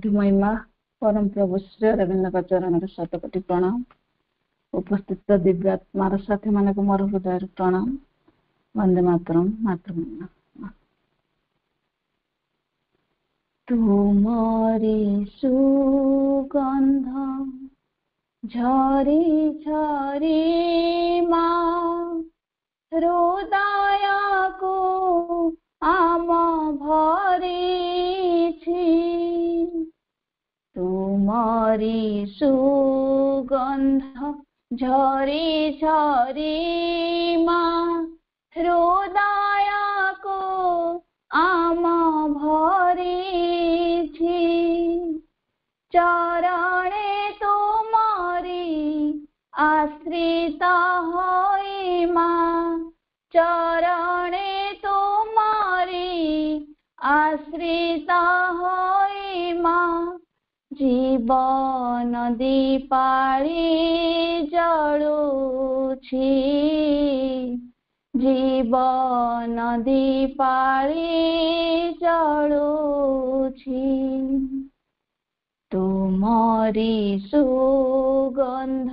कोटि महिमा परम प्रभु श्री अरविंद चरण शतकोटि प्रणाम। उपस्थित दिव्यात्मार साथी मान को मोर हृदय प्रणाम। वंदे मातरम। मातृभूमि तुमरी सुगंध झरी झरी माँ हृदय को आम भरिछि। तुमरी सुगंध झरी झरी माँ हृदय को आम भरिछि। चरणे तुमरी आश्रित होई माँ चरणे तुमरी आश्रित होई माँ जीवन दीपाली जलुछि। जीवन दीपाली जलुछि। तुमरी सुगंध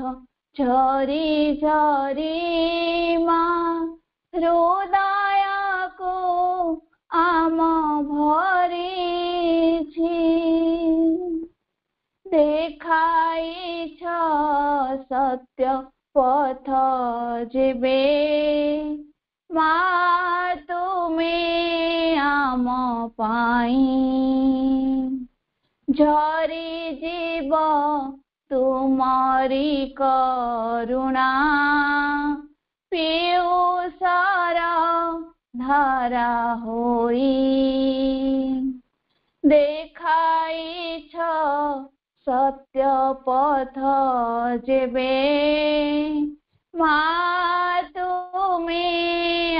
झरी झरी माँ हृदय को आम भरिछि। देखाइछ सत्य पथ जेबे माँ तुमे आम पाई। झरी जीव तुमरी करुणा पीयूषर धारा होई। देखाइछ सत्य पथ जेबे माँ तुमे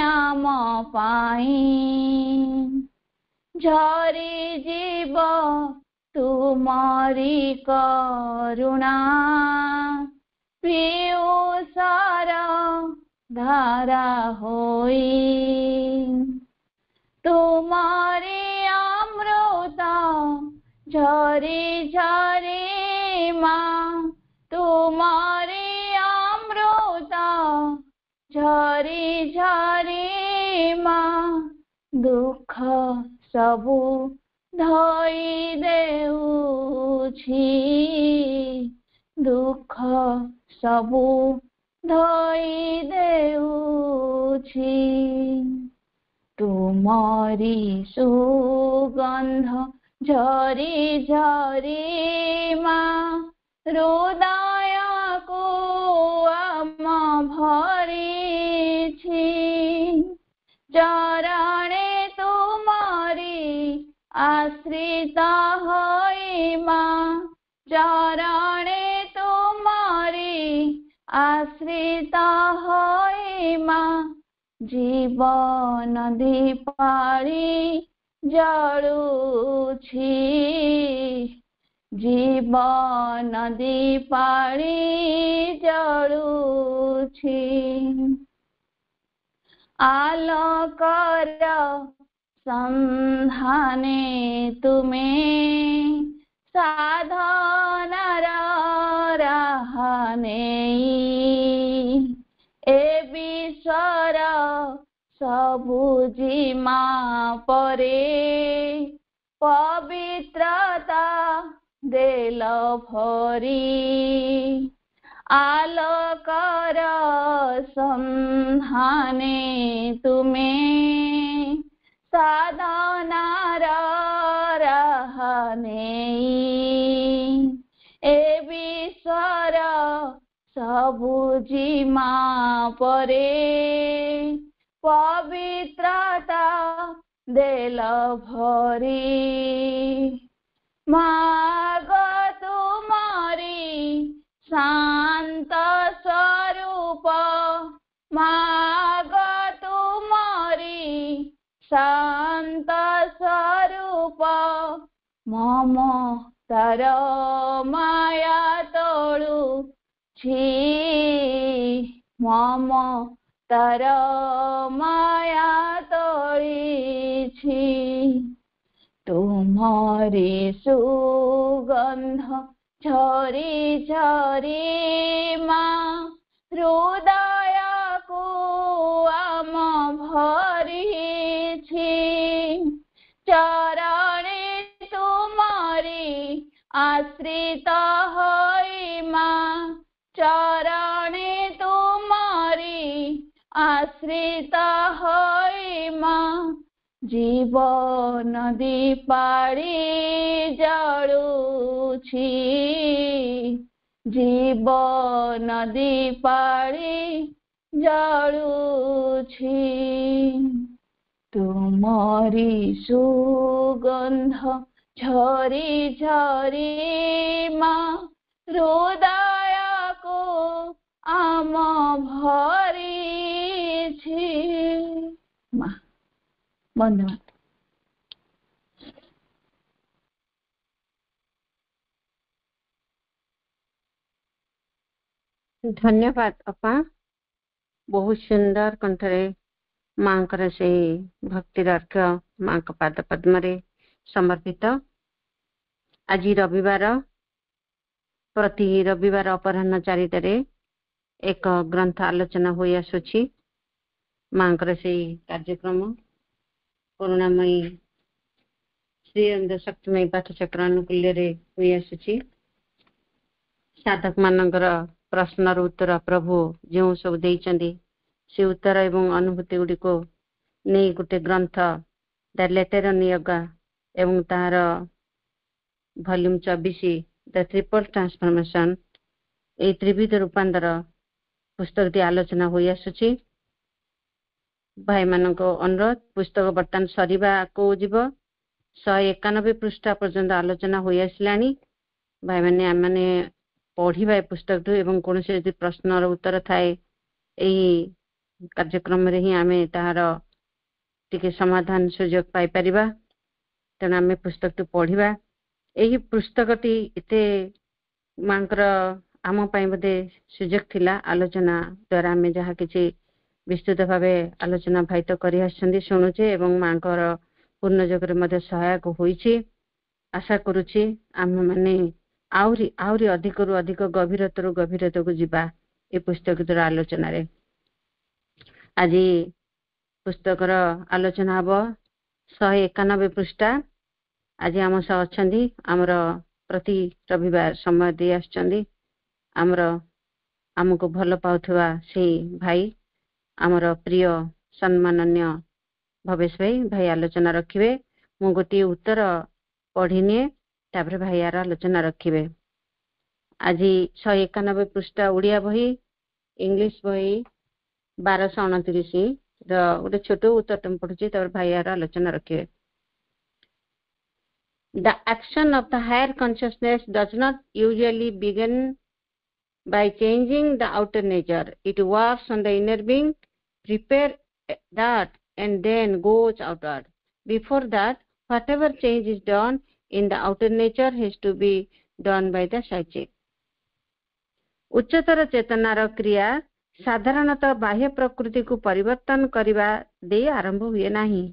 आम पाई। झरी जीव तुमरी करुणा पीयूषर धारा होई। तुमरी अमृत झरी झरी माँ तुमरी अमृत झरी झरी माँ दुख सबु धोई देउछि। दुख सबु धोई देउछि। तुमरी सुगंध झरी झरी माँ हृदय को आम भरिछि। चरणे तुमरी आश्रित होई माँ चरणे तुमरी आश्रित होई माँ जीवन दीपाली जलुछि। जीवन दीपाली जलुछि। आलोकर संधाने तुमे साधनार रहने। ए विश्वर सबुजी माँ परे पवित्रता देल भरी। आलोकर संधाने तुमे साधनार रहने। ए विश्वर सबुजी माँ परे पवित्रता देल भरी। माग तुमरी शांत स्वरूप माग तुमरी शांत स्वरूप मम तार माया तोलुछि। मम तार माया तोलिछि। तुम ତୁମରି ସୁଗନ୍ଧ ଝରି ଝରି ମା ହୃଦୟକୁ ଆମ ଭରିଛି। ଚରଣେ ତୁମରି ଆଶ୍ରିତ ହୋଇ ମା ଚରଣେ ତୁମରି ଆଶ୍ରିତ ହୋଇ ମା ଜୀବନ ଦୀପାଳି ଜଳୁଛି। ଜୀବନ ଦୀପାଳି ଜଳୁଛି। ତୁମରି ସୁଗନ୍ଧ ଝରି ଝରି ମା ହୃଦୟକୁ ଆମ ଭରିଛି। ମା ଧନ୍ୟବାଦ। धन्यवाद अपा। बहुत सुंदर कंठरे मांकर से भक्तिर अर्घ मां पाद पद्म समर्पित। आज रविवार प्रति रविवार अपराह्न 4टार एक ग्रंथ आलोचना हो आसुछि। मांकर से कार्यक्रम करुणामयी श्री अनंत शक्तिमयी पाठचक्र अनुकूल्य हो आसुछि। साधक मानकर प्रश्नर उत्तर प्रभु जो सब देइचंदी से उत्तर एवं अनुभूति गुडी को नहीं गोटे ग्रंथ द लेटर ऑन योगा एवं तार वॉल्यूम 24 द ट्रिपल ट्रांसफॉर्मेशन ए त्रिविध रूपांतर पुस्तक टी आलोचना हो आसुछि। भाई मानक अनुरोध पुस्तक बर्तमान सरीबा को जीव 191 पृष्ठ पर्यंत आलोचना हो आसलानी। भाई माने आमने पढ़िबा पुस्तक एवं कौन से यदि प्रश्न उत्तर थाए यही कार्यक्रम रे ही आमे तार टिके समाधान सुयोग पाई परिबा। तेना आमे पुस्तक टी पढ़िबा। यही पुस्तक टी इते मांकर आम पाई बदे सुयोग थिला आलोचना द्वारा आमे जहा किछि विस्तृत भावे आलोचना भाई तो करि आछंदी सुनुचे एवं मांकर पूर्ण जगरे मध्ये सहायक होईछि। आशा करूछि आम माने आउरी आउरी अधिक रु अधिक गभीरतर गभीरता को जीवा ए पुस्तक द्वारा आलोचना रे। आज पुस्तकर आलोचना हब 191 पृष्ठा। आज आम सह अछंदी आमर प्रति रविवार समय दे आछंदी आमर आमको भल पाउथवा से भाई आमर प्रिय सम्माननीय भवेश भाई आलोचना रखिबे। मु गोटे उत्तर पढ़िने तापर भाई यार आलोचना रखिबे। आज 191 पृष्ठा उड़िया बही इंग्लिश बही 1229 गोटे छोट उत्तर तुम पढ़ुची तापर भाई यार आलोचना रखिबे। The action of the higher consciousness does not usually begin by changing the outer nature. It works on the inner being, prepare that and then goes outward. Before that, whatever change is done in the outer nature has to be done by the psychic. उच्चतर चेतनार क्रिया साधारणतः बाह्य प्रकृति को परिवर्तन करिबा दे आरंभ हुए नाही।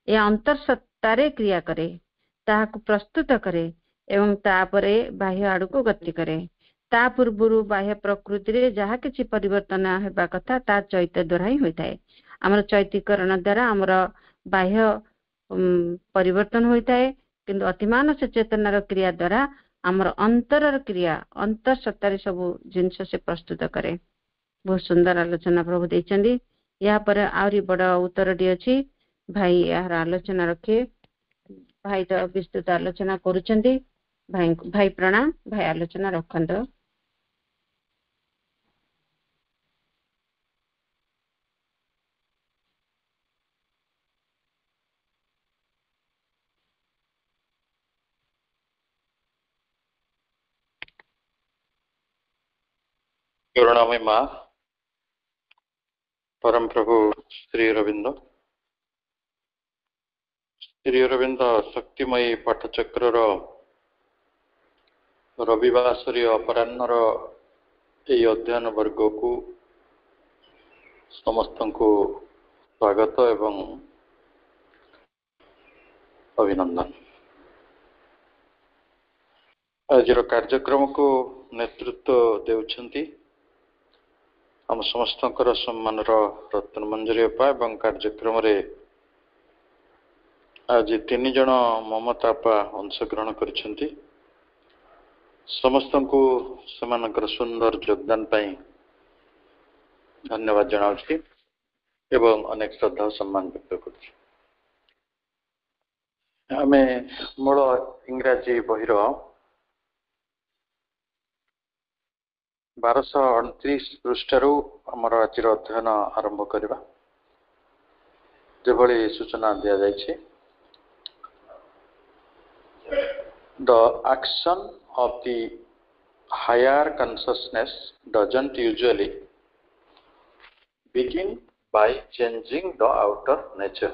ए अंतरसत्तारे क्रिया करे, ताहाकु प्रस्तुत करे एवं तापरे बाह्य आड़ को गति करे। ता पूर्वरु बाह्य प्रकृति रे जहा किछि परिवर्तन हेबा कथा ता चैत्य द्वारा ही होइताय। हमर चैत्यकरण द्वारा हमर बाह्य परिवर्तन होइताय, किंतु अतिमान चेतनार क्रिया द्वारा हमर अंतरर क्रिया अंतर सत्तारे सब जिनस से प्रस्तुत करे। बहुत सुंदर आलोचना प्रभु देचंदी। या पर आउरी बड़ उत्तर डी अछि भाई यार आलोचना रखे। भाई तो विस्तृत आलोचना करूचंदी। भाई भाई प्रणाम। भाई आलोचना रखंतो। करुणामय माँ परम प्रभु श्री अरविंद शक्तिमयी पाठचक्र रविवासरी अपराह्नर यही अध्ययन वर्ग को समस्त को स्वागत एवं अभिनंदन। ଆଜିର କାର୍ଯ୍ୟକ୍ରମକୁ ନେତୃତ୍ୱ ଦେଉଛନ୍ତି ଆମ ସମସ୍ତଙ୍କର ସମ୍ମାନର ରତ୍ନ ମଞ୍ଜରୀ ଅପା ଏବଂ କାର୍ଯ୍ୟକ୍ରମରେ ଆଜି 3 ଜଣ ମମତା ଆପା ଅଂଶଗ୍ରହଣ କରିଛନ୍ତି। ସମସ୍ତଙ୍କୁ ସେମାନଙ୍କର ସୁନ୍ଦର ଯୋଗଦାନ ପାଇଁ ଧନ୍ୟବାଦ ଜଣାଉଛି ଏବଂ ଅନେକ ଶ୍ରଦ୍ଧା ଓ ସମ୍ମାନ ବ୍ୟକ୍ତ କରୁଛି। ଆମେ ମୂଳ ଇଂରାଜୀ ବହିର 1229 ପୃଷ୍ଠାରୁ ଆମର ଆଜିର ଅଧ୍ୟୟନ ଆରମ୍ଭ କରିବା। ଯେଭଳି ସୂଚନା ଦିଆଯାଇଛି, The action of the higher consciousness doesn't usually begin by changing the outer nature.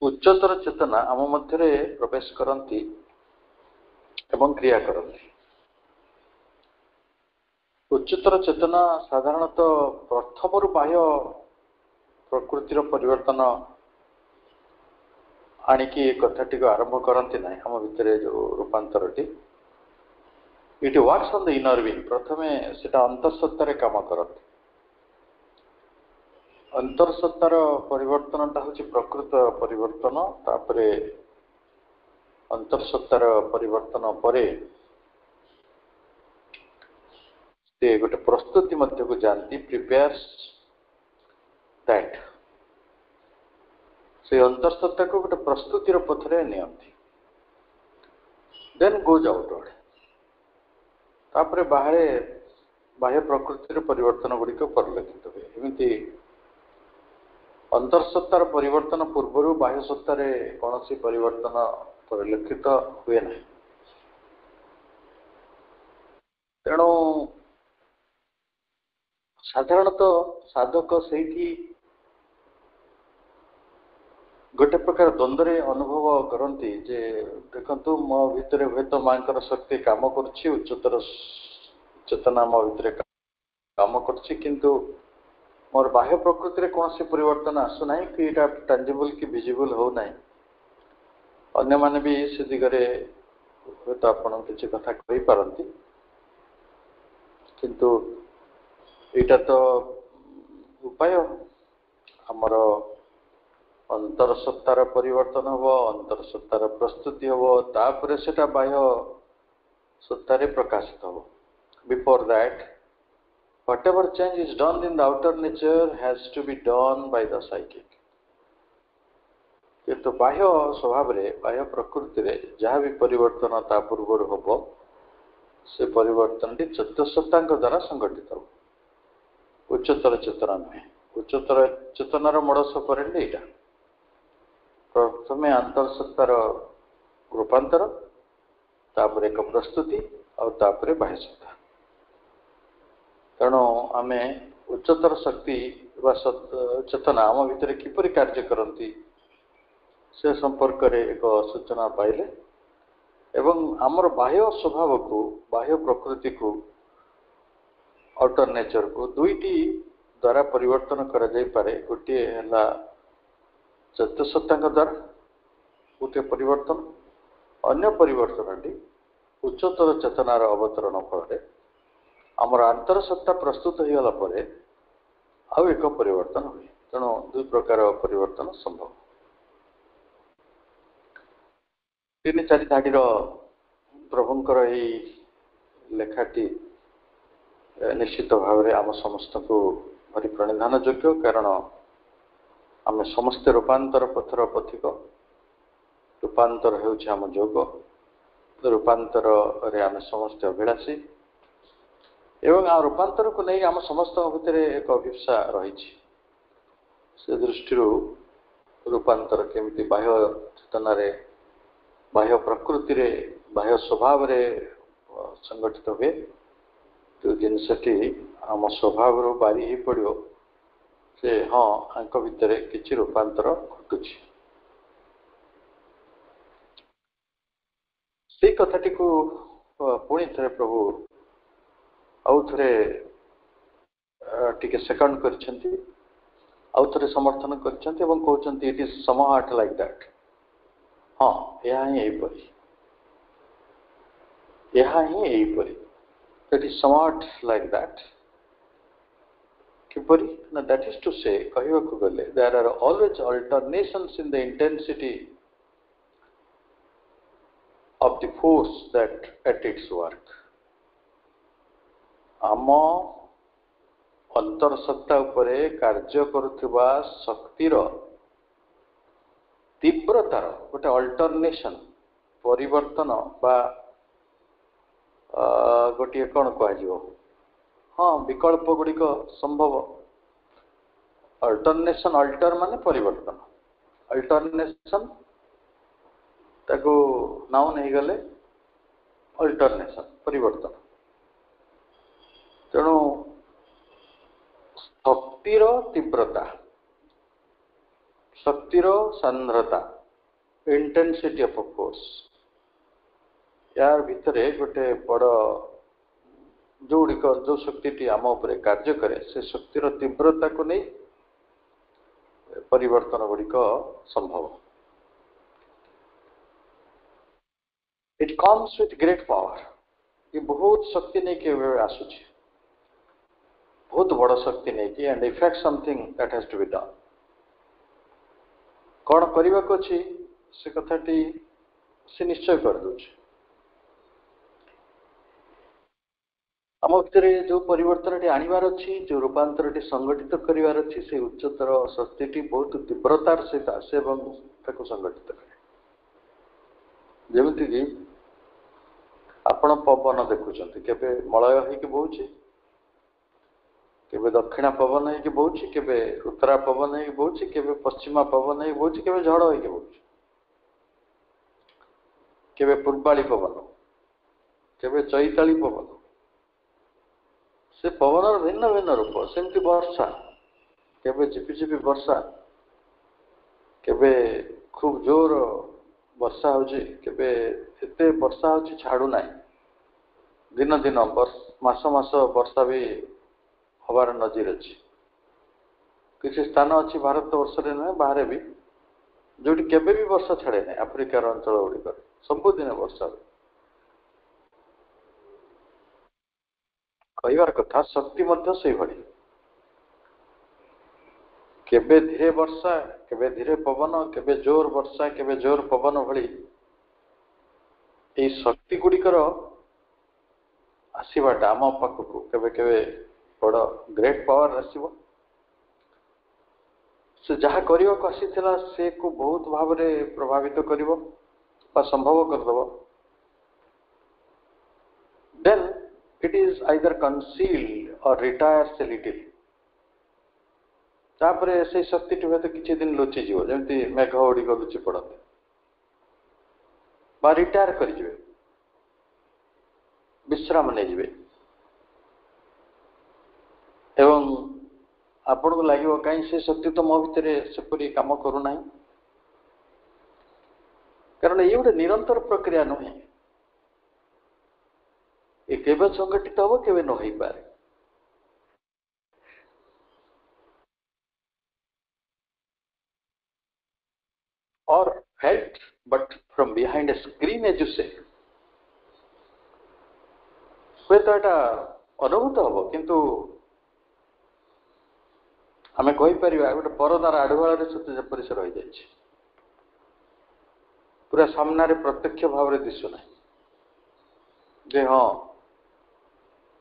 ଉଚ୍ଚତର ଚେତନା ଆମ ମଧ୍ୟରେ ପ୍ରବେଶ କରନ୍ତି ଏବଂ କ୍ରିୟା କରନ୍ତି। ଉଚ୍ଚତର ଚେତନା ସାଧାରଣତଃ ପ୍ରଥମରୁ ବାହ୍ୟ ପ୍ରକୃତିର ପରିବର୍ତ୍ତନ ଆଣିକି କଥାଟିକୁ ଆରମ୍ଭ କରନ୍ତି ନାହିଁ। ଆମ ଭିତରେ ଯେଉଁ ରୂପାନ୍ତରଟି, it works on the inner being. ପ୍ରଥମେ ସେଟା ଅନ୍ତଃସତ୍ତାରେ କାମ କରନ୍ତି। ଅନ୍ତଃସତ୍ତାର ପରିବର୍ତ୍ତନଟା ହେଉଛି ପ୍ରକୃତ ପରିବର୍ତ୍ତନ। ତାପରେ ଅନ୍ତଃସତ୍ତାର ପରିବର୍ତ୍ତନ ପରେ ସେ ଗୋଟେ ପ୍ରସ୍ତୁତି ମଧ୍ୟକୁ ଯାଆନ୍ତି, ପ୍ରିପେୟାର୍ସ ଦ୍ୟାଟ୍। ସେ ଅନ୍ତଃସତ୍ତାକୁ ଗୋଟେ ପ୍ରସ୍ତୁତିର ପଥରେ ନିଅନ୍ତି। ଦେନ୍ ଗୋଜ୍ ଆଉଟୱାର୍ଡ। ତାପରେ ବାହ୍ୟ ପ୍ରକୃତିର ପରିବର୍ତ୍ତନ ଗୁଡ଼ିକ ପରିଲକ୍ଷିତ ହୁଏ। ଏମିତି ଅନ୍ତଃସତ୍ତାର ପରିବର୍ତ୍ତନ ପୂର୍ବରୁ ବାହ୍ୟ ସତ୍ତାରେ କୌଣସି ପରିବର୍ତ୍ତନ ପରିଲକ୍ଷିତ ହୁଏ ନାହିଁ। ତେଣୁ ସାଧାରଣତଃ ସାଧକ ସେଇଠି ଗୋଟେ ପ୍ରକାର ଦ୍ୱନ୍ଦ୍ୱରେ ଅନୁଭବ କରନ୍ତି ଯେ ଦେଖନ୍ତୁ, ମୋ ଭିତରେ ହୁଏତ ମାଙ୍କର ଶକ୍ତି କାମ କରୁଛି, ଉଚ୍ଚତର ଚେତନା ମୋ ଭିତରେ କାମ କରୁଛି, କିନ୍ତୁ ମୋର ବାହ୍ୟ ପ୍ରକୃତିରେ କୌଣସି ପରିବର୍ତ୍ତନ ଆସୁନାହିଁ, କି ଏଇଟା ଟାଞ୍ଜିବୁଲ୍ କି ଭିଜିବୁଲ୍ ହେଉନାହିଁ। ଅନ୍ୟମାନେ ବି ସେ ଦିଗରେ ହୁଏତ ଆପଣ କିଛି କଥା କହିପାରନ୍ତି, କିନ୍ତୁ ଏଇଟା ତ ଉପାୟ। ଆମର ଅନ୍ତରସତ୍ତାର ପରିବର୍ତ୍ତନ ହେବ, ଅନ୍ତରସତ୍ତାର ପ୍ରସ୍ତୁତି ହେବ, ତାପରେ ସେଟା ବାହ୍ୟ ସତ୍ତାରେ ପ୍ରକାଶିତ ହେବ। Before that, whatever change is done in the outer nature has to be done by the psychic. କିନ୍ତୁ ବାହ୍ୟ ସ୍ୱଭାବରେ, ବାହ୍ୟ ପ୍ରକୃତିରେ ଯାହା ବି ପରିବର୍ତ୍ତନ ତା ପୂର୍ବରୁ ହେବ, ସେ ପରିବର୍ତ୍ତନଟି ଚତୁଃସତ୍ତାଙ୍କ ଦ୍ୱାରା ସଂଗଠିତ ହେବ, ଉଚ୍ଚତର ଚେତନା ନୁହେଁ। ଉଚ୍ଚତର ଚେତନାର ମୋଡସ୍ ଅପରାଣ୍ଡି ଏଇଟା। ପ୍ରଥମେ ଅନ୍ତଃସତ୍ତାର ରୂପାନ୍ତର, ତାପରେ ଏକ ପ୍ରସ୍ତୁତି, ଆଉ ତାପରେ ବାହ୍ୟ ସତ୍ତା। ତେଣୁ ଆମେ ଉଚ୍ଚତର ଶକ୍ତି ବା ଚେତନା ଆମ ଭିତରେ କିପରି କାର୍ଯ୍ୟ କରନ୍ତି ସେ ସମ୍ପର୍କରେ ଏକ ସୂଚନା ପାଇଲେ ଏବଂ ଆମର ବାହ୍ୟ ସ୍ୱଭାବକୁ, ବାହ୍ୟ ପ୍ରକୃତିକୁ, ଆଉଟର ନେଚରକୁ ଦୁଇଟି ଦ୍ୱାରା ପରିବର୍ତ୍ତନ କରାଯାଇପାରେ। ଗୋଟିଏ ହେଲା ଚତୁଃସତ୍ତାଙ୍କ ଦ୍ୱାରା ଗୋଟିଏ ପରିବର୍ତ୍ତନ, ଅନ୍ୟ ପରିବର୍ତ୍ତନଟି ଉଚ୍ଚତର ଚେତନାର ଅବତରଣ ଫଳରେ ଆମର ଆନ୍ତରସତ୍ତା ପ୍ରସ୍ତୁତ ହୋଇଗଲା ପରେ ଆଉ ଏକ ପରିବର୍ତ୍ତନ ହୁଏ। ତେଣୁ ଦୁଇ ପ୍ରକାର ପରିବର୍ତ୍ତନ ସମ୍ଭବ। 3-4 ଧାଡ଼ିର ପ୍ରଭୁଙ୍କର ଏହି ଲେଖାଟି ନିଶ୍ଚିତ ଭାବରେ ଆମ ସମସ୍ତଙ୍କୁ ଭାରି ପ୍ରଣିଧାନ ଯୋଗ୍ୟ, କାରଣ ଆମେ ସମସ୍ତେ ରୂପାନ୍ତର ପଥର ପଥିକ। ରୂପାନ୍ତର ହେଉଛି ଆମ ଯୋଗ। ରୂପାନ୍ତରରେ ଆମେ ସମସ୍ତେ ଅଭିଳାଷୀ ଏବଂ આ ରୂପାନ୍ତରକୁ ନେଇ ଆମ ସମସ୍ତଙ୍କ ଭିତରେ ଏକ ଅଭିପ୍ସା ରହିଛି। ସେ ଦୃଷ୍ଟିରୁ ରୂପାନ୍ତର କେମିତି ବାହ୍ୟ ଚେତନାରେ, ବାହ୍ୟ ପ୍ରକୃତିରେ, ବାହ୍ୟ ସ୍ୱଭାବରେ ସଂଗଠିତ ହୁଏ, ଯେଉଁ ଜିନିଷଟି ଆମ ସ୍ୱଭାବରୁ ବାରି ହେଇପଡ଼ିବ ଯେ ହଁ, ଆଙ୍କ ଭିତରେ କିଛି ରୂପାନ୍ତର ଘଟୁଛି। ସେଇ କଥାଟିକୁ ପୁଣି ଥରେ ପ୍ରଭୁ ଆଉ ଥରେ ଟିକେ ସେକେଣ୍ଡ କରିଛନ୍ତି, ଆଉ ଥରେ ସମର୍ଥନ କରିଛନ୍ତି ଏବଂ କହୁଛନ୍ତି ଇଟ୍ ଇଜ୍ ସମହାଟ୍ ଲାଇକ୍ ଦ୍ୟାଟ୍। ହଁ, ଏହା ହିଁ ଏହିପରି। यहाँ ही यहीपरि that is somewhat like that किपरि ना that is to say कहवाकू गले there are always alternations in the intensity of the force that at its work आम अंतरसत्ता उपरे कार्य करुवा शक्तिर तीव्रतार गोटे अल्टरनेशन परिवर्तन बा गोटे कौन कह हाँ विकल्प गुड़िक संभव अल्टरनेशन अल्टर माने परिवर्तन अल्टरनेशन ताको नाउन हो गले अल्टरनेशन परिवर्तन तेणु शक्तिर तीव्रता शक्तिर सांद्रता इंटेंसिटी ऑफ फोर्स यार भितरे गोटे बड़ जोड़िक जो शक्ति आम उपरे कार्य करे से शक्तिर तीव्रता को नहीं परिवर्तन गुड़िक संभव it comes with great power ये बहुत शक्ति नहीं के आसुची बहुत बड़ शक्ति नहीं कि and effect something that has to be done कौन करने को अच्छी से कथाटी से निश्चय कर दूचे आम भर जो परिवर्तन आनबार अच्छी जो रूपांतर संगठित करार अच्छी से उच्चतर शक्ति बहुत तीव्रतार सहित आसे संगठित करे जमीक आपण पवन देखुं केवे मलय होगी बोचे केवे दक्षिणा पवन होगी बोची केवे उत्तरा पवन होगी बोची केवे पश्चिमा पवन होगी बोची केवे झड़ होगी बोची केवे पूर्वाली पवन केवे चैताली पवन से पवन भिन्न भिन्न रूप सेमती वर्षा केवे झिपिझिपि वर्षा केवे खूब जोर वर्षा होची केवे एते वर्षा होची छाड़ू ना दिन दिन मास मास वर्षा भी हबार नजीर अच्छी किसी स्थान अच्छी भारत वर्ष नुहे बाहर भी जो केवे भी वर्षा छाड़े ना आफ्रिकार अंचल गुड़िक सबुदिन वर्षा कहबार कथा शक्ति से भाई केवे धीरे वर्षा केवे धीरे पवन केवे जोर वर्षा केवे जोर पवन भली शक्ति गुड़िकर आसवाटा आम पाखक केवे केवे बड़ ग्रेट पावर आसव से जहाँ करने को आसीथिला से को बहुत भाव में प्रभावित कर संभव करदेव देन इट इज आइदर कनसील्ड और रिटायर्स ए लिटिल तापरे से शक्ति टी हूँ किसी दिन लुचिज जमी मेघ गुड़िक लुचि पड़ते बा रिटायर करेंगे विश्राम नहीं एवं आपण को लगे कहीं से शक्ति तो मो भितर सेपरी कम करूना कारण ये गोटे निरंतर प्रक्रिया नुहे ये केवे संगठित हम केवे न हो पारे और help but from behind a screen as you से हुए तो यहाँ अनुभूत हम किंतु आम कहीपर गोटे परदार आढ़ुआल जपरी से रही जाए पूरा सामने प्रत्यक्ष भाव में दिशुना जे हाँ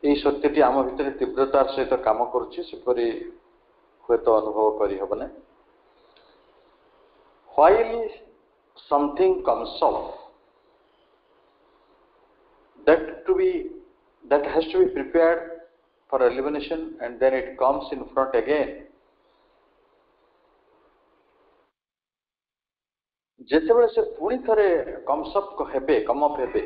ये शक्ति आम भितर तीव्रतार सहित काम करुपरी हुए तो अनुभव करहबना while something comes off that has to be prepared for elimination and then it comes in front again जिते बड़े से पुणी थे कमअप हेबे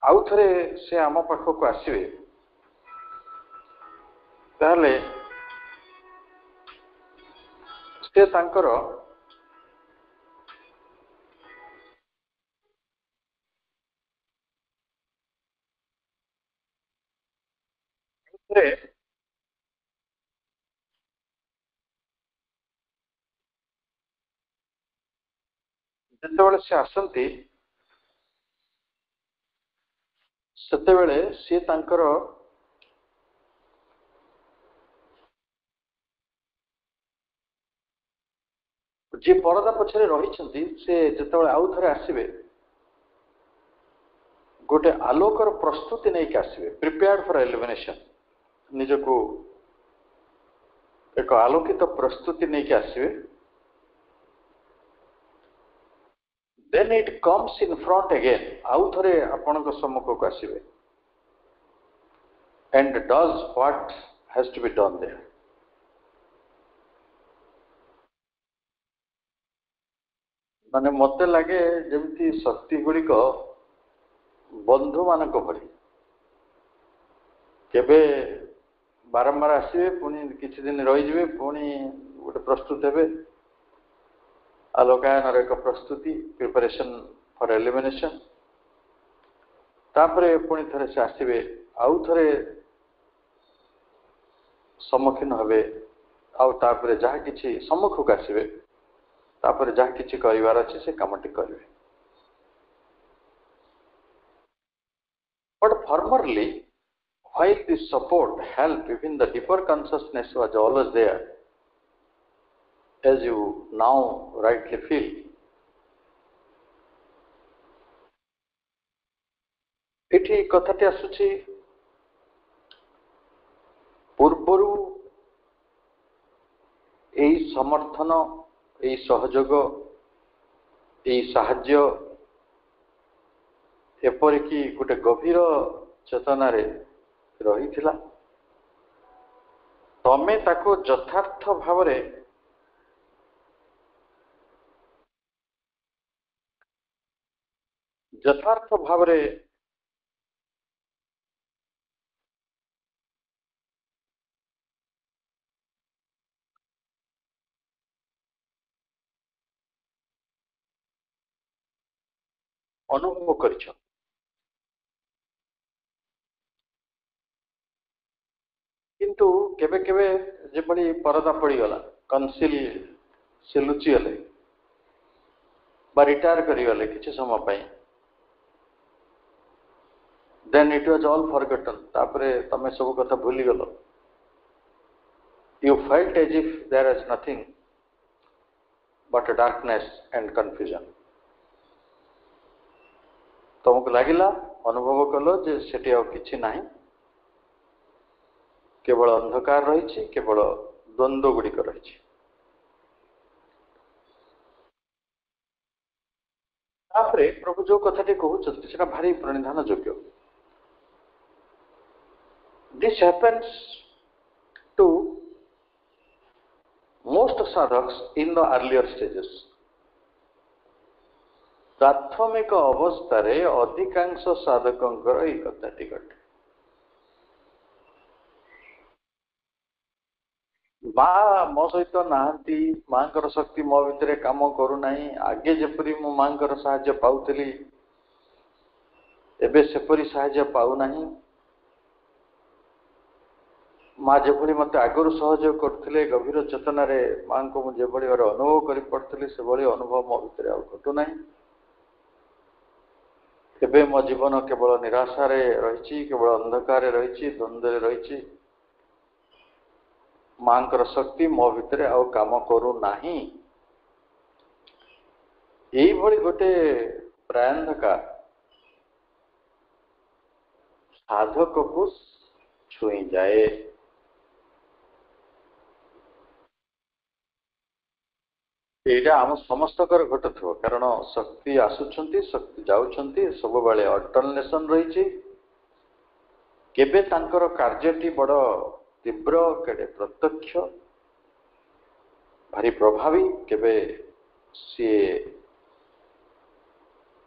आउ थे से आम पाखक आसवे ताहले से तांकर जिते से आसती ସେତେବେଳେ ସିଏ ତାଙ୍କର ଯିଏ ପରଦା ପଛରେ ରହିଛନ୍ତି ସେ ଯେତେବେଳେ ଆଉ ଥରେ ଆସିବେ ଗୋଟେ ଆଲୋକର ପ୍ରସ୍ତୁତି ନେଇକି ଆସିବେ, ପ୍ରିପେୟାର୍ଡ ଫର ଇଲୁମିନେସନ, ନିଜକୁ ଏକ ଆଲୋକିତ ପ୍ରସ୍ତୁତି ନେଇକି ଆସିବେ। ଦେନ୍ ଇଟ୍ କମ୍ସ ଇନ୍ ଫ୍ରଣ୍ଟ ଅଗେନ୍, ଆଉ ଥରେ ଆପଣଙ୍କ ସମ୍ମୁଖକୁ ଆସିବେ and does what has to be done there. ମାନେ ମତେ ଲାଗେ ଯେମିତି ଶକ୍ତି ଗୁଡ଼ିକ ବନ୍ଧୁ ମାନଙ୍କ ଭଳି, କେବେ ବାରମ୍ବାର ଆସିବେ, ପୁଣି କିଛି ଦିନ ରହିଯିବେ, ପୁଣି ଗୋଟେ ପ୍ରସ୍ତୁତ ହେବେ, ଆଲୋକାୟନର ଏକ ପ୍ରସ୍ତୁତି, ପ୍ରିପାରେସନ ଫର ଏଲିମିନେସନ, ତାପରେ ପୁଣି ଥରେ ସେ ଆସିବେ, ଆଉ ଥରେ ସମ୍ମୁଖୀନ ହେବେ, ଆଉ ତାପରେ ଯାହା କିଛି ସମ୍ମୁଖକୁ ଆସିବେ, ତାପରେ ଯାହା କିଛି କରିବାର ଅଛି ସେ କାମଟି କରିବେ। But formerly, while this support, help, even the deeper consciousness was always there, as you now rightly feel, ଏଠି କଥାଟି ଆସୁଛି ପୂର୍ବରୁ ଏହି ସମର୍ଥନ, ଏହି ସହଯୋଗ, ଏହି ସାହାଯ୍ୟ ଏପରିକି ଗୋଟେ ଗଭୀର ଚେତନାରେ ରହିଥିଲା। ତମେ ତାକୁ ଯଥାର୍ଥ ଭାବରେ ଅନୁଭବ କରିଛ। କିନ୍ତୁ କେବେ କେବେ ଯେଭଳି ପରଦା ପଡ଼ିଗଲା, ସେ ଲୁଚିଗଲେ ବା ରିଟାୟାର କରିଗଲେ କିଛି ସମୟ ପାଇଁ, ଦେନ୍ ଇଟ୍ ୱାଜ୍ ଅଲ୍ ଫରଗଟନ୍, ତାପରେ ତମେ ସବୁ କଥା ଭୁଲିଗଲ। You felt as if there is nothing but a darkness and confusion. ତମକୁ ଲାଗିଲା, ଅନୁଭବ କଲ ଯେ ସେଠି ଆଉ କିଛି ନାହିଁ, କେବଳ ଅନ୍ଧକାର ରହିଛି, କେବଳ ଦ୍ୱନ୍ଦ୍ୱ ଗୁଡ଼ିକ ରହିଛି। ତାପରେ ପ୍ରଭୁ ଯୋଉ କଥାଟି କହୁଛନ୍ତି ସେଟା ଭାରି ପ୍ରଣିଧାନ ଯୋଗ୍ୟ। This happens to most sadhaks in the earlier stages. ପ୍ରାଥମିକ ଅବସ୍ଥାରେ ଅଧିକାଂଶ ସାଧକଙ୍କର ଏହି କଥାଟି ଘଟେ। ମା ମୋ ସହିତ ନାହାନ୍ତି, ମାଙ୍କର ଶକ୍ତି ମୋ ଭିତରେ କାମ କରୁନାହିଁ, ଆଗେ ଯେପରି ମୁଁ ମାଙ୍କର ସାହାଯ୍ୟ ପାଉଥିଲି ଏବେ ସେପରି ସାହାଯ୍ୟ ପାଉନାହିଁ, ମା ଯେଭଳି ମତେ ଆଗରୁ ସହଯୋଗ କରୁଥିଲେ, ଗଭୀର ଚେତନାରେ ମାଙ୍କୁ ମୁଁ ଯେଭଳି ଭାବରେ ଅନୁଭବ କରିପାରୁଥିଲି ସେଭଳି ଅନୁଭବ ମୋ ଭିତରେ ଆଉ ଘଟୁନାହିଁ। ଏବେ ମୋ ଜୀବନ କେବଳ ନିରାଶାରେ ରହିଛି, କେବଳ ଅନ୍ଧକାରରେ ରହିଛି, ଦ୍ୱନ୍ଦ୍ୱରେ ରହିଛି, ମାଙ୍କର ଶକ୍ତି ମୋ ଭିତରେ ଆଉ କାମ କରୁନାହିଁ। ଏଇଭଳି ଗୋଟେ ପ୍ରାୟନ୍ଧକା ସାଧକକୁ ଛୁଇଁଯାଏ। ଏଇଟା ଆମ ସମସ୍ତଙ୍କର ଘଟୁଥିବ, କାରଣ ଶକ୍ତି ଆସୁଛନ୍ତି, ଶକ୍ତି ଯାଉଛନ୍ତି, ସବୁବେଳେ ଅଲ୍ଟରନେସନ ରହିଛି। କେବେ ତାଙ୍କର କାର୍ଯ୍ୟଟି ବଡ଼ ତୀବ୍ର, କେବେ ପ୍ରତ୍ୟକ୍ଷ ଭାରି ପ୍ରଭାବୀ, କେବେ ସିଏ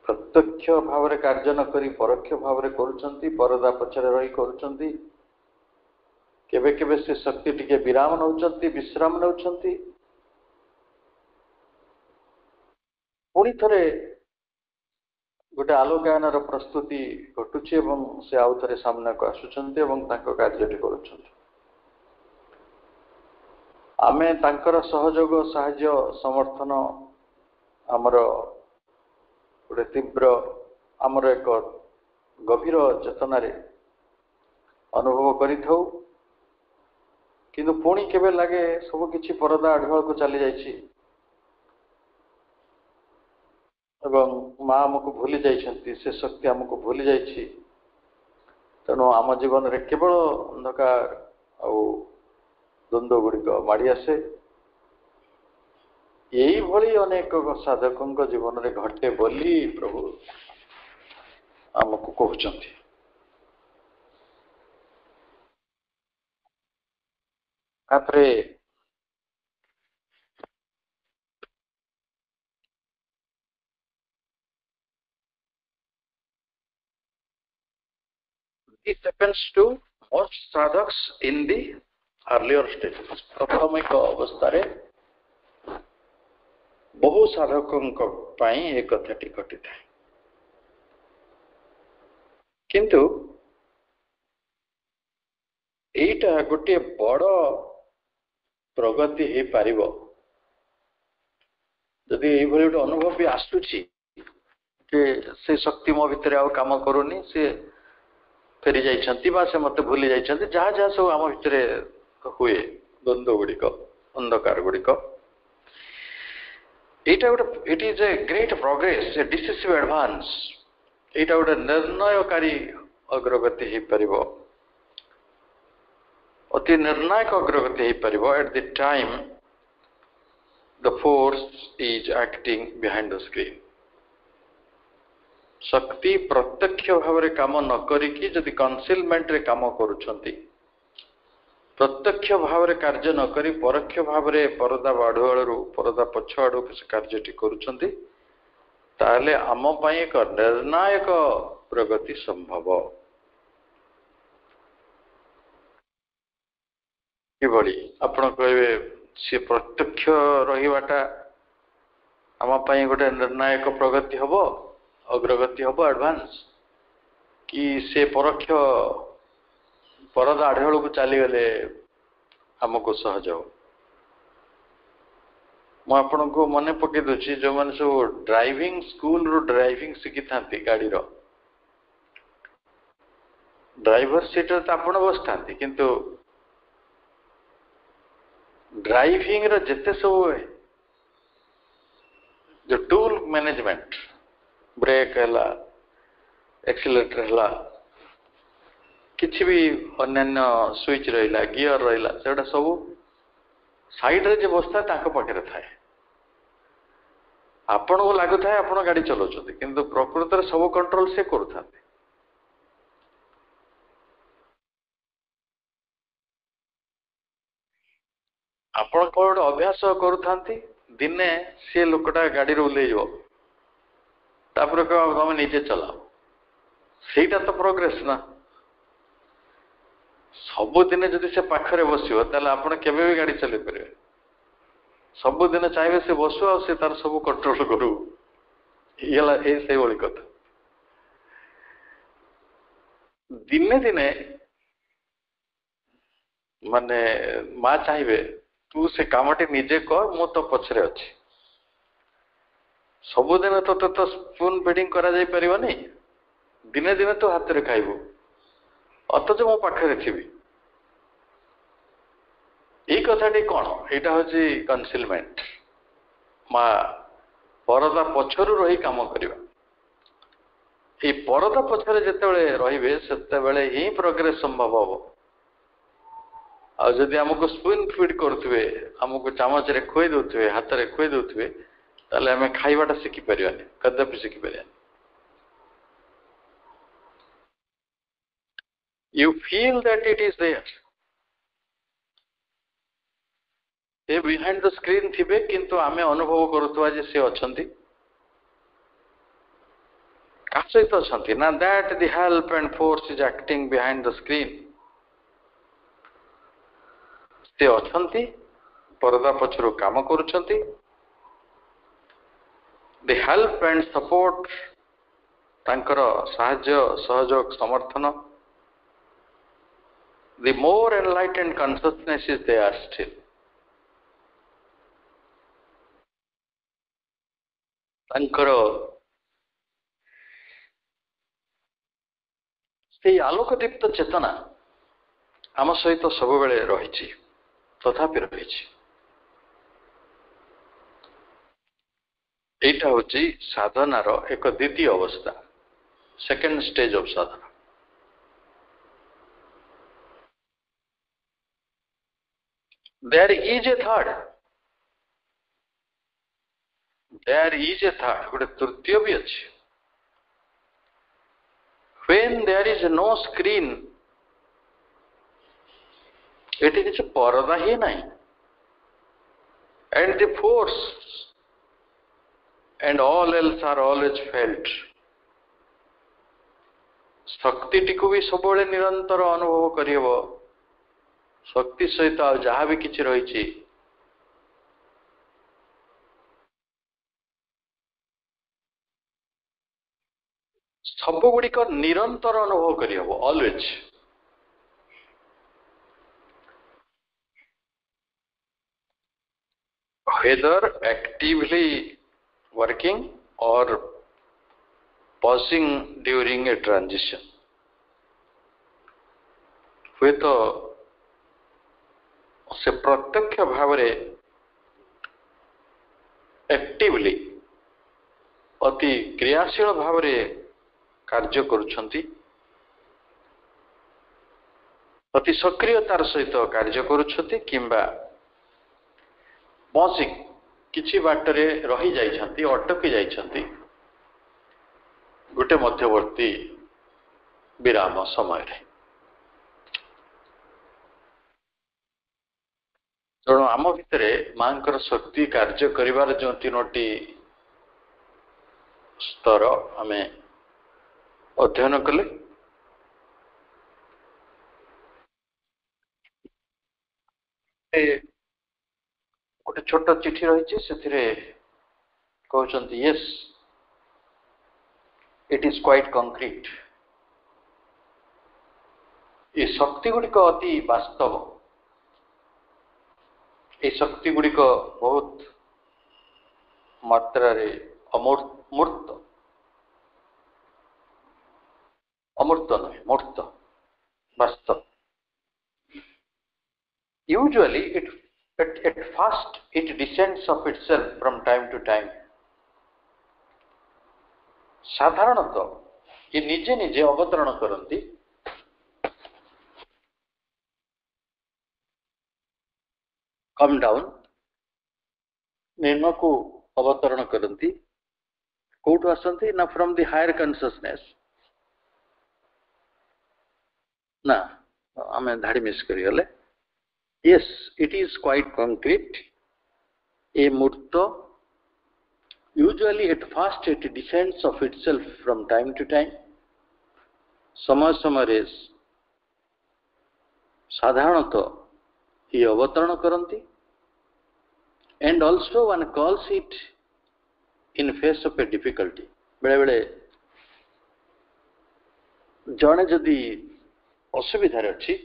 ପ୍ରତ୍ୟକ୍ଷ ଭାବରେ କାର୍ଯ୍ୟ ନ କରି ପରୋକ୍ଷ ଭାବରେ କରୁଛନ୍ତି, ପରଦା ପଛରେ ରହି କରୁଛନ୍ତି। କେବେ କେବେ ସେ ଶକ୍ତି ଟିକେ ବିରାମ ନେଉଛନ୍ତି, ବିଶ୍ରାମ ନେଉଛନ୍ତି, ପୁଣି ଥରେ ଗୋଟେ ଆଲୋକାୟନର ପ୍ରସ୍ତୁତି ଘଟୁଛି ଏବଂ ସେ ଆଉ ଥରେ ସାମ୍ନାକୁ ଆସୁଛନ୍ତି ଏବଂ ତାଙ୍କ କାର୍ଯ୍ୟଟି କରୁଛନ୍ତି। ଆମେ ତାଙ୍କର ସହଯୋଗ, ସାହାଯ୍ୟ, ସମର୍ଥନ ଆମର ଗୋଟେ ତୀବ୍ର, ଆମର ଏକ गभीर चेतनारे अनुभव करिथौ किंतु पुणी केबे लागे सब किछि परदा अढवाल को चली जाइछि एवं माँ आमको भूली जाइछन्ति से शक्ति आमको भूली जाइछि तेणु आम जीवन रे केवल अंधकार आउ द्वंद्व गुड़िक माड़ी आसे यही भली अनेक साधकों जीवन रे घटे बोली प्रभु आमको कहउछन्ति तापरे It happens to most sadhaks in the earlier stages. प्राथमिक अवस्था बहु साधकों पाई एक कथाटी घटी था किंतु एटा गोटे बड़ प्रगति हो पार जदि ये गोटे अनुभव भी आसूची से शक्ति मो भितर आ काम करूनी से फेरी जाइछन्ति बा से मते भूली जाइछन्ति जहाँ जहाँ सब आम भितर हुए द्वंद्व गुड़िक अंधकार गुड़िक एटा गोटे it is a great progress A decisive advance एटा गोटे निर्णयकारी अग्रगति हो पार अति निर्णायक अग्रगति हो पार at the time the force is acting behind the screen शक्ति प्रत्यक्ष भाव में काम न करिकी जदि कनसिलमेंट रे काम करूछन्ति प्रत्यक्ष भाव में कार्य न करी परोक्ष भाव में परदा बाढ़ुआड़ू परदा पछ आड़ू कार्यटी करूछन्ति ताले आम पई एक निर्णायक प्रगति संभव किभली आपण कहबे से प्रत्यक्ष रहिबाटा आम पई गोटे निर्णायक प्रगति हबो अग्रगति हम एडवांस कि से परोक्ष परदा आढ़ को चलीगले आमको सहज हो मुझे को मन पकई दूसरी जो मैंने सब ड्राइविंग स्कूल रो ड्राइविंग शिखी था गाड़ी रो ड्राइवर सीट तो आप बस था किंतु ड्राइविंग रो जिते सब जो टूल मैनेजमेंट ब्रेक है एक्सीलरेटर है किसी भी अन्य स्विच रहा गियर रहा से सब साइड रे जो बसता है पाखे थाए आपण को लगु थाए आपण गाड़ी चलाउछन्ति किंतु प्रकृत रे सब कंट्रोल से करूथांती आपण कोड अभ्यास करूथांती दिने से लोकटा गाड़ी रे उले जो तापर तुम निजे चलाओ सेटा तो प्रोग्रेस ना सबुदिन जदि से पाखरे बसियो ताले आपण केबे भी गाड़ी चले परिबे सबुदिन चाहिए से बसु आ से तार सब कंट्रोल करू येला ए से बोली कथा दिने दिने माने माँ चाहिए तू से कामटी निजे कर मु तो पछरे अछि सबुदिन तो स्पून फीडिंग करा जाई परिबनी दिने दिने तो हाथ रे खाइबो अथच मो पाखरे थिबी ए कथाटी कौन एटा होची कनसिलमेंट माँ परदा पछरु रही काम करिबा ए परदा पछरे जेतेबेले रहिबे सेतेबेले ही प्रोग्रेस संभव हो आ जदि हमको स्पून फीड करथुवे हमको चामच रे खोई दोथुवे हाथ रे खोई दोथुवे ताले हमें खाइबाटा शिखी परिबानी कदापि शिखी परिबानी you feel that it is there A behind the screen थिबे किंतु आमे अनुभव करथुवा जे से अछंती का सहित अछंती ना that the help and force is acting behind the screen से अछंती परदा पछरु काम करूछंती the help and support तांकर साहाय्य सहयोग समर्थन the more enlightened consciousness is there still तांकर ସେଇ ଆଲୋକଦୀପ୍ତ ଚେତନା ଆମ ସହିତ ସବୁବେଳେ ରହିଛି, ତଥାପି ରହିଛି। এইটা হচ্ছে সাধনার এক দ্বিতীয় অবস্থা, second stage of Sadhana. There is a third, ଗୋଟେ ତୃତୀୟ ବି ଅଛି। When there is no screen, ଏଠି କିଛି ପରଦା ହିଁ ନାହିଁ, and the force and all else are always felt, ଶକ୍ତିଟିକୁ ବି ସବୁବେଳେ ନିରନ୍ତର ଅନୁଭବ କରିହେବ। ଶକ୍ତି ସହିତ ଆଉ ଯାହା ବି କିଛି ରହିଛି ସବୁଗୁଡ଼ିକ ନିରନ୍ତର ଅନୁଭବ କରିହେବ, always. whether actively working or pausing during a transition, ହୁଏତ ସେ ପ୍ରତ୍ୟକ୍ଷ ଭାବରେ ଆକ୍ଟିଭଲି ଅତି କ୍ରିୟାଶୀଳ ଭାବରେ କାର୍ଯ୍ୟ କରୁଛନ୍ତି, ଅତି ସକ୍ରିୟତାର ସହିତ କାର୍ଯ୍ୟ କରୁଛନ୍ତି, କିମ୍ବା ପସିଂ କିଛି ବାଟରେ ରହିଯାଇଛନ୍ତି, ଅଟକି ଯାଇଛନ୍ତି ଗୋଟେ ମଧ୍ୟବର୍ତ୍ତୀ ବିରାମ ସମୟରେ। ତେଣୁ ଆମ ଭିତରେ ମାଙ୍କର ଶକ୍ତି କାର୍ଯ୍ୟ କରିବାର ଯେଉଁ ତିନୋଟି ସ୍ତର ଆମେ ଅଧ୍ୟୟନ କଲେ, ଗୋଟେ ଛୋଟ ଚିଠି ରହିଛି, ସେଥିରେ କହୁଛନ୍ତି yes it is quite concrete. ଏ ଶକ୍ତି ଗୁଡ଼ିକ ଅତି ବାସ୍ତବ, এই ଶକ୍ତି ଗୁଡ଼ିକ ବହୁତ ମାତ୍ରାରେ ଅମୂର୍ତ୍ତ ନୁହେଁ, ମୂର୍ତ୍ତ, ବାସ୍ତବ। Usually at first it descends of itself from time to time. ସାଧାରଣତଃ ये ନିଜେ ନିଜେ ଅବତରଣ କରନ୍ତି, come down, ନିମ୍ନକୁ ଅବତରଣ କରନ୍ତି। କୋଉଠୁ ଆସନ୍ତି ନା from the higher consciousness, ନା ଆମେ ଧାଡ଼ି ମିସ୍ କରିଗଲେ। Yes, it is quite concrete, a murta. Usually at first it descends of itself from time to time. समय समୟରେ ସାଧାରଣତଃ ये अवतरण करती, and also one calls it in face of a difficulty. बेले बेले जड़े जदि असुविधार अच्छी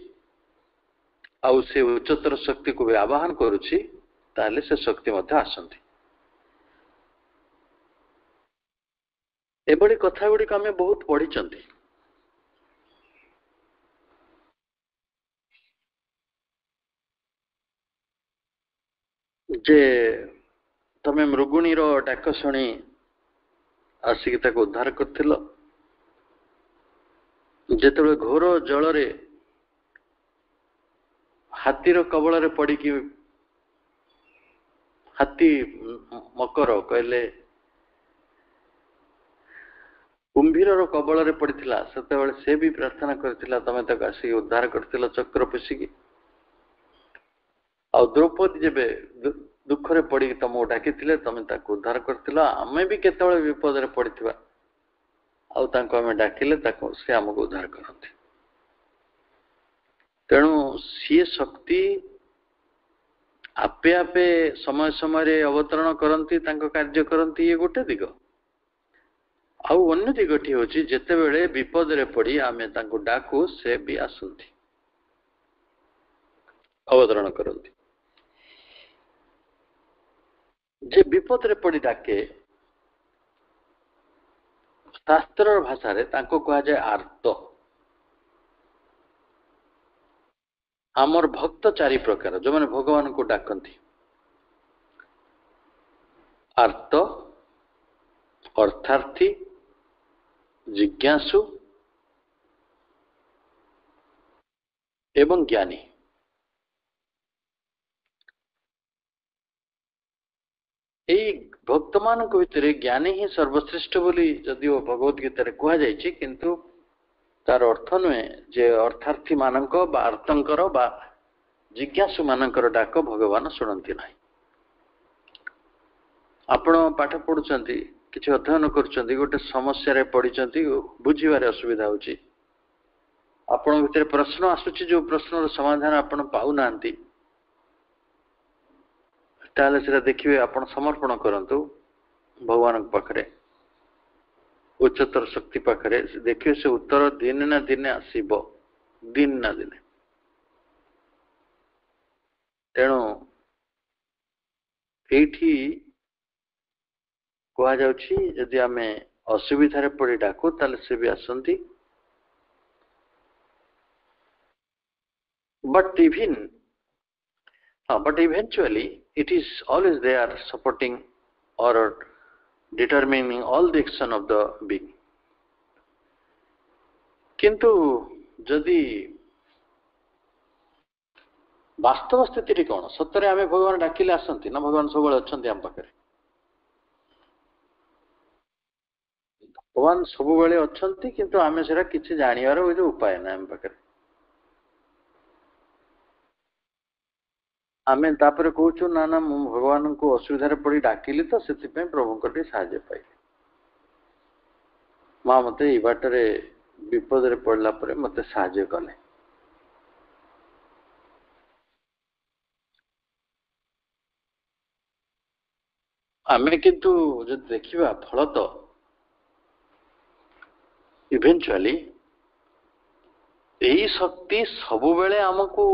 आउ से उच्चतर शक्ति को भी आवाहन करुच्ची, ताले से शक्ति मध्य आसंती। एबड़ी कथा गुड़िक आम बहुत पढ़ी, जे तमे मृगुणी डाक शुणी आसिक उद्धार करथिल, जेतेबेले घोर जलरे हाथीर कबल पड़ी हाथी मकर कहले कुंभीर कबल पड़ता से भी प्रार्थना करथिला, तमे तक आसिक उद्धार करथिल चक्र पशिकी। आ द्रौपदी जेबे दुखरे पड़ी तुमको डाकी तमें उद्धार कर, आम भी केतबेले विपद पड़ता आम डाकिले से आमको उद्धार करते। तेणु सी शक्ति आपे आपे समय समय अवतरण करती, कार्य करती, ये गोटे दिग। आउ अन्य दिगटी हूँ जितेबले विपद पड़ी आम डाकू से भी आसती, अवतरण करती। जे विपद रे पड़ी डाके शास्त्र भाषा रे तांको कहा जाए आर्त। आमर भक्त चारि प्रकार जो मैंने भगवान को डाकती आर्त अर्थार्थी जिज्ञासु एवं ज्ञानी। यही भक्त मान भितर ज्ञानी ही सर्वश्रेष्ठ बोली जदिओ भगवत गीतार कहुई किंतु तार अर्थ नुहे जे अर्थार्थी मानक बा आर्तंकर बा जिज्ञासु मानकर डाक भगवान शुणती ना। आपण पाठ पढ़ुंट किसी अध्ययन कर गोटे समस्या पढ़ी बुझे असुविधा होची आपण भीतर प्रश्न आसुची जो प्रश्न समाधान आपण पाऊना ताले देखिए आपण समर्पण करंतु भगवान पाखरे उच्चतर शक्ति पाखरे देखिए से उत्तर दिन ना दिन आसीबो दिन ना दिन। तेणु एठी कहा जाउछि यदि आमे असुविधारे पड़ी डाकू ताले से भी आसंती but eventually it is always they are supporting or determining all the action of the being। किंतु जदि वास्तव स्थिति कौन सत्य आम भगवान डाकिले आसंती ना भगवान सब अच्छा आम पाखे भगवान सब अच्छा किंतु आम से किसी जानिबार उपाय ना आम पाखे आम तापर कहूँ ना ना मु भगवान को असुविधा पड़ी डाकिली तो से प्रभु को साहाय्य पाइली माँ मत ये बाटरे विपद पड़ला पर मत साहाय्य कले। आम किंतु जो देखा फल तो इवेंचुअली यही शक्ति सबु बेले आमको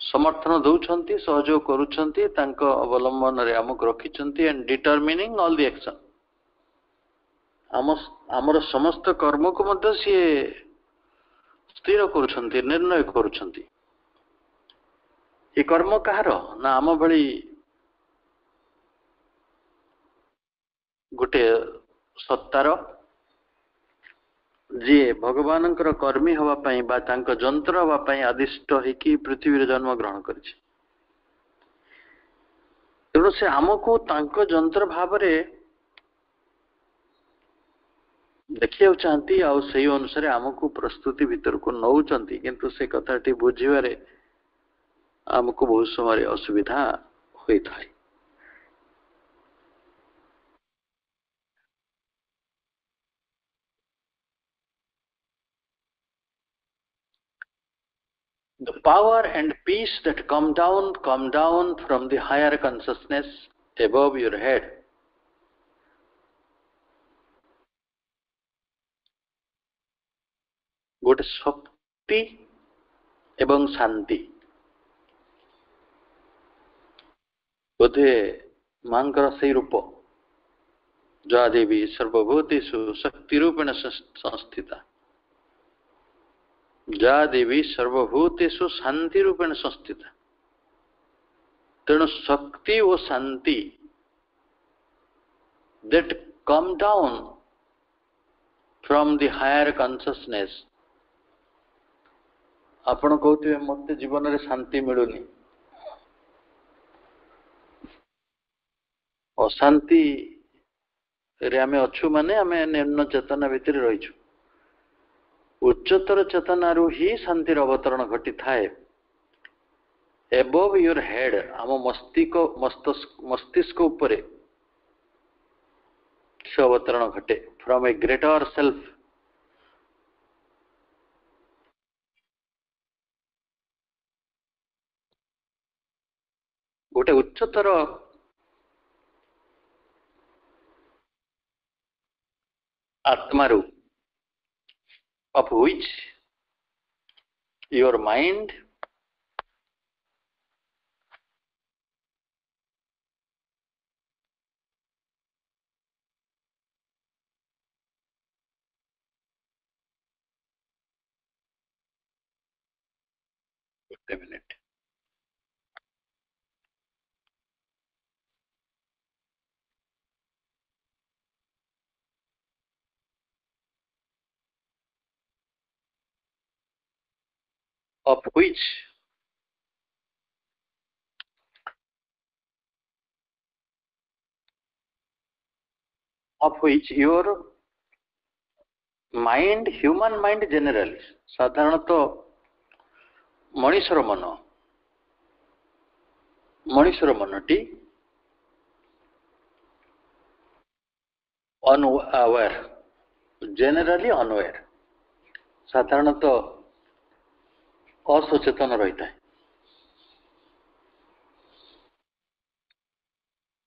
समर्थन दौरान सहयोग करुछंती तांको अवलंबन रे आमको रखिछंती and determining all the action आमर समस्त कर्म को मध्य सी स्थिर करुछंती निर्णय करुछंती। ये कर्म कहार ना आम भली गोटे सत्तार जी भगवान कर्मी हवापाई बा तांको जंत्र हवापाई आदिष्ट होकी पृथ्वी जन्म ग्रहण करिछि तेणु से आमको तांको जंत्र भाव देखिए चाहती आ सही अनुसार आमको प्रस्तुति भीतर को नौचंती किंतु से कथाटी बुझिबारे आमको बहुत समय असुविधा होता है। The power and peace that come down from the higher consciousness above your head गोटे शक्ति एवं शांति बोधे मांकर से रूप जा देवी सर्वभूतेषु शक्ति रूपेण संस्थिता जा देवी सर्वभूतेषु शांति रूपेण संस्थिता। तेणु शक्ति और शांति that come down from the higher consciousness आपण कहते मत जीवन रे शांति मिलुनी अशांति रे आमे अच्छु माने आमे निम्न चेतना भितर रहिछु उच्चतर चेतनारू ही शांतिर अवतरण घटी थाए एबव योर हेड आम मस्तिष्क उपरे से अवतरण घटे फ्रॉम ए ग्रेटर सेल्फ गोटे उच्चतर आत्मारू of which your mind a minute. Of which your mind, human mind generally, साधारणतः मनुष्यर मनटी unaware, generally unaware, साधारणतः असचेतन रहता है.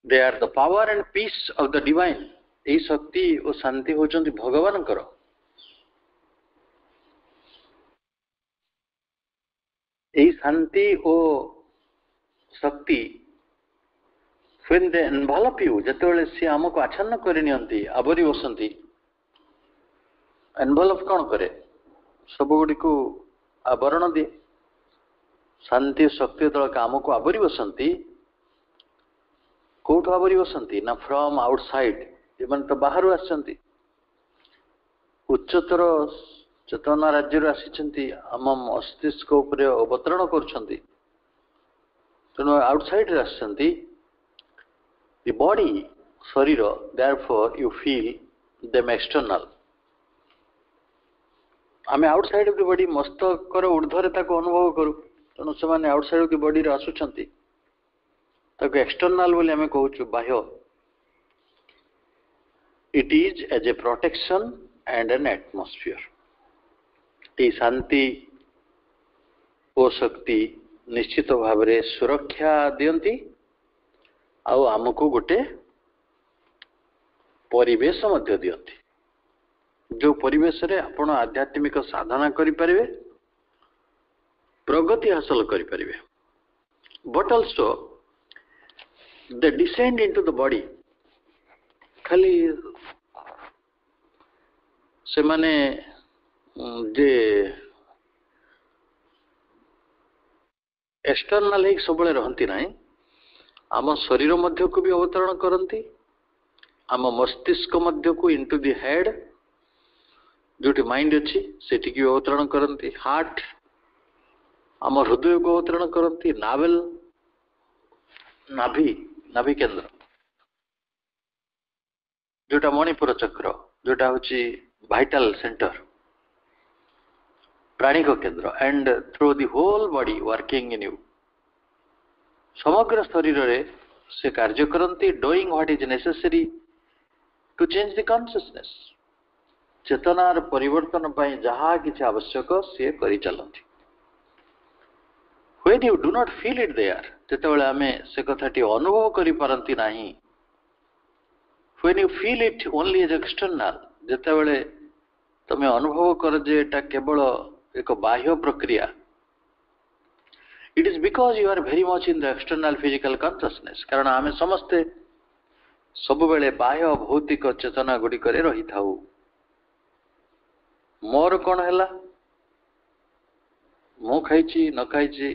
They are the power and peace of the divine. यही शक्ति और शांति होचंती भगवान करो. यही शांति और शक्ति when they envelop you, जेतेबेले से हमको आच्छन्न करि नियंती, आवरी बसंती. envelop कौन करे? सब गुडी को आवरण दे. शांति शक्ति तल काम को आवरी बसंती. कोठ आवरी बसंती ना फ्रॉम आउटसाइड, एमन तो बाहर आसंती. उच्चतर चेतना राज्य आसी आम मस्तिष्क उपरे अवतरण करछंती. तेणु outside आसंती. The body, sharira, therefore you feel them external. आमे outside of the body मस्तकर ऊर्ध्वरे ताको अनुभव करू. तेणु से outside of the body रे आसुछंती. ताको external बोली आमे कहूछु बाह्य. It is as a protection and an atmosphere. ये शांति ओ शक्ति निश्चित भावरे सुरक्षा दियंती. आउ आमको गोटे परिवेश मध्य दियंती, जो परिवेश रे आपण आध्यात्मिक साधना करि परिबे, प्रगति हासिल करि परिबे. But also they descend into the body. खाली से माने जे एक्सटर्नल एक सबले रहंती नाही, आम शरीर मध्य को भी अवतरण करती. आम मस्तिष्क मध्य को इंटू दी हेड जो माइंड अच्छी सेठी की अवतरण करती. हार्ट आम हृदय को अवतरण करती. नावेल नाभि केंद्र जोटा मणिपुर चक्र जोटा हूँ भाइटल सेंटर प्राणिक केंद्र. And through the whole body working in you, समग्र शरीर रे से कार्य करती. Doing what is necessary to change the consciousness. चेतनार परिवर्तन पाई जहाँ किसी आवश्यक से करी चलती. When you do not feel it there, जेतेबेले आमे से कथाटी अनुभव करि पारंती नाही. When you feel it only as external, जेतेबेले तमे अनुभव कर जे एटा केवल एक बाह्य प्रक्रिया. It is because you are very much in the external physical consciousness. कारण आमे समस्ते सब बेले बाह्य भौतिक चेतना गुडी करे रही थाउ. मोर कोन हैला, मो खाइची न खाइची,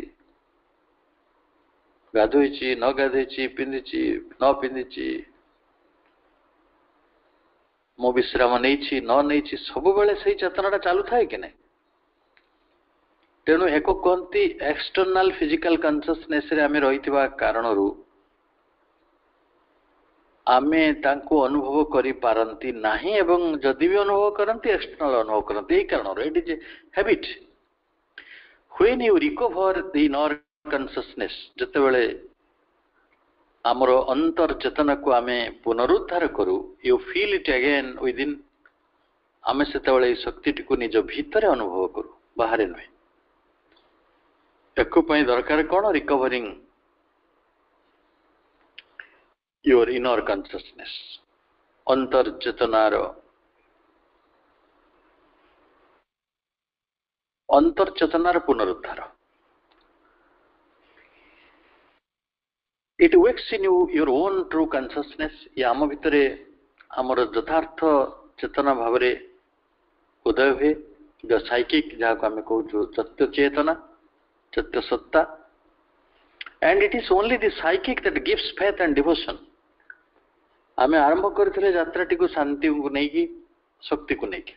गाधोइची न गाधोइची, पिंदिची न पिंदिची, मो विश्राम नैची न नैची, सब बेले सही चेतनाटा चालू थाए कि नहीं. तेणु एक कहती एक्सटर्नल फिजिकल कॉन्शियसनेस रे आमे रहितबा कारणरू आमे तांको अनुभव करि पारंती नाही. एवं जदि भी अनुभव करंती एक्सटर्नल अनुभव करंती. एई कारणरू it is a habit. When you recover the inner consciousness, जतेबेले आमर अंतर चेतना को आमे पुनरुद्धार करू, you feel it again within. आमे सेतेबेले शक्ति को निज भीतर अनुभव करू, बाहर नुहे. एको पई दरकार कोन? रिकवरिंग योर इनर कॉन्शियसनेस, अंतर चेतनार पुनरुद्धार. It wakes in you your own true consciousness. ये आम भितरे आमर यथार्थ चेतना भावरे उदय हुए. द साइकिक जहाँ को आम कहूँ सत्य चेतना, Chatya Satta, and it is only the psychic that gives faith and devotion. आमे आरंभ करथिले यात्राटी को शांति को नहीं की शक्ति को नहीं की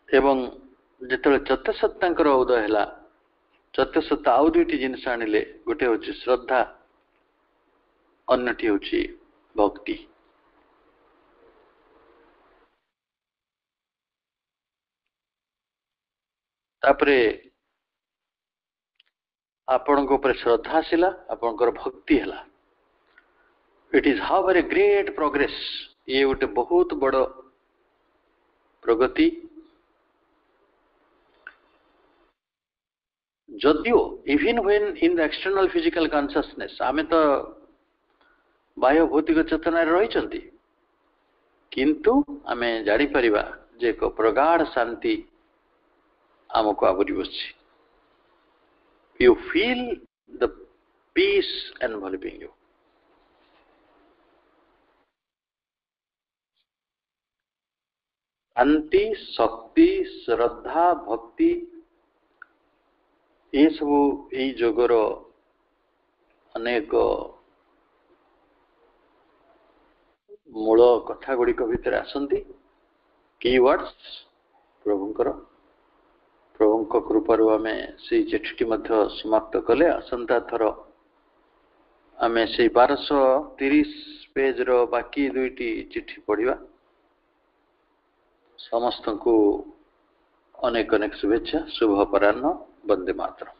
एवं जेतले चत्य सत्तांकर उदय हैला चत्य सत्ता आउ दुईटी जिनिस आनिले गोटे होची श्रद्धा अन्यटी होची भक्ति तापरे आपण को ऊपर श्रद्धा आसिला आपणकर भक्ति हैला it is how very great progress ये गोटे बहुत बड़ प्रगति जदियो even when in the external physical consciousness आमे तो बाह्य भौतिक चेतना रही किंतु आमे जानी परिबा जे एक प्रगाढ़ शांति आमको आवरी बसी you feel the peace enveloping you शांति शक्ति श्रद्धा भक्ति ये सब यही जोगर अनेक मूल कथा गुड़िक भितर आसंती कीवर्ड्स प्रभुंकर प्रभुंक कृपारू आमे से चिठी मध्य समाप्त कले आसंता थर आमे से 1230 पेज रो बाकी दुईटी चिठी पढ़िबा समस्त को अनेक अनेक शुभेच्छा शुभ अपराह्न वंदे मातरम।